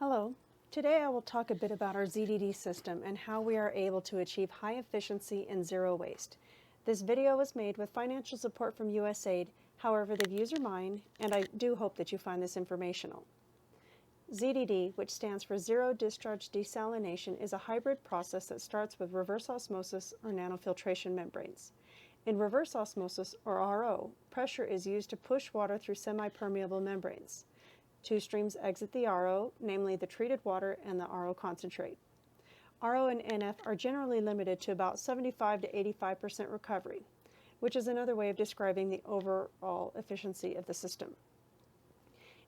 Hello. Today I will talk a bit about our ZDD system and how we are able to achieve high efficiency and zero waste. This video was made with financial support from USAID, however the views are mine, and I do hope that you find this informational. ZDD, which stands for Zero Discharge Desalination, is a hybrid process that starts with reverse osmosis or nanofiltration membranes. In reverse osmosis, or RO, pressure is used to push water through semi-permeable membranes. Two streams exit the RO, namely the treated water and the RO concentrate. RO and NF are generally limited to about 75 to 85% recovery, which is another way of describing the overall efficiency of the system.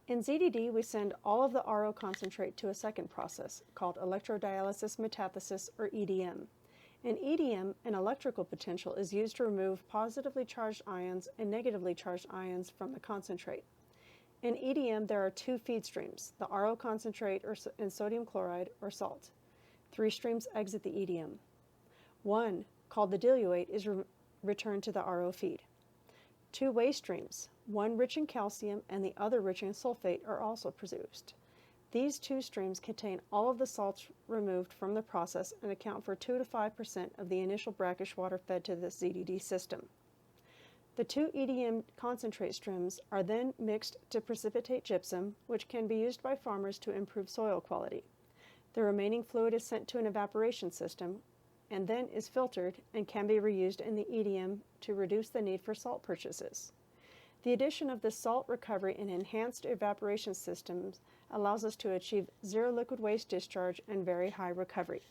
In ZDD, we send all of the RO concentrate to a second process called electrodialysis metathesis, or EDM. In EDM, an electrical potential is used to remove positively charged ions and negatively charged ions from the concentrate. In EDM, there are two feed streams, the RO concentrate and sodium chloride or salt. Three streams exit the EDM. One, called the diluate, is returned to the RO feed. Two waste streams, one rich in calcium and the other rich in sulfate, are also produced. These two streams contain all of the salts removed from the process and account for 2 to 5% of the initial brackish water fed to the ZDD system. The two EDM concentrate streams are then mixed to precipitate gypsum, which can be used by farmers to improve soil quality. The remaining fluid is sent to an evaporation system and then is filtered and can be reused in the EDM to reduce the need for salt purchases. The addition of the salt recovery and enhanced evaporation systems allows us to achieve zero liquid waste discharge and very high recovery.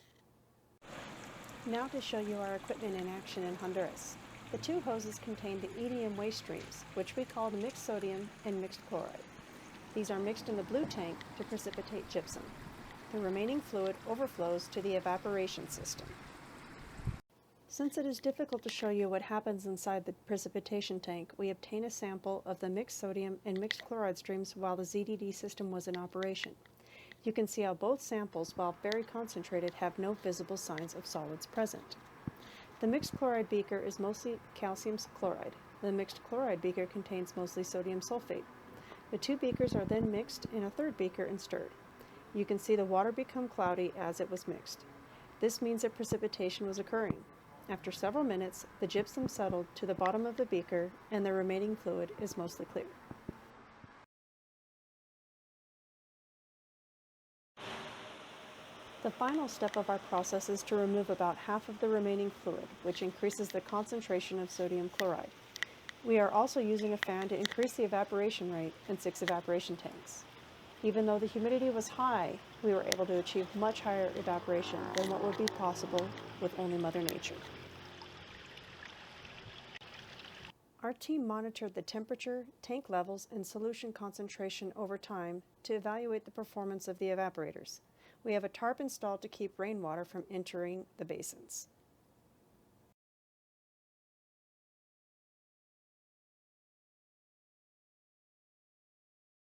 Now to show you our equipment in action in Honduras. The two hoses contain the EDM waste streams, which we call the mixed sodium and mixed chloride. These are mixed in the blue tank to precipitate gypsum. The remaining fluid overflows to the evaporation system. Since it is difficult to show you what happens inside the precipitation tank, we obtain a sample of the mixed sodium and mixed chloride streams while the ZDD system was in operation. You can see how both samples, while very concentrated, have no visible signs of solids present. The mixed chloride beaker is mostly calcium chloride. The mixed chloride beaker contains mostly sodium sulfate. The two beakers are then mixed in a third beaker and stirred. You can see the water become cloudy as it was mixed. This means that precipitation was occurring. After several minutes, the gypsum settled to the bottom of the beaker and the remaining fluid is mostly clear. The final step of our process is to remove about half of the remaining fluid, which increases the concentration of sodium chloride. We are also using a fan to increase the evaporation rate in 6 evaporation tanks. Even though the humidity was high, we were able to achieve much higher evaporation than what would be possible with only Mother Nature. Our team monitored the temperature, tank levels, and solution concentration over time to evaluate the performance of the evaporators. We have a tarp installed to keep rainwater from entering the basins.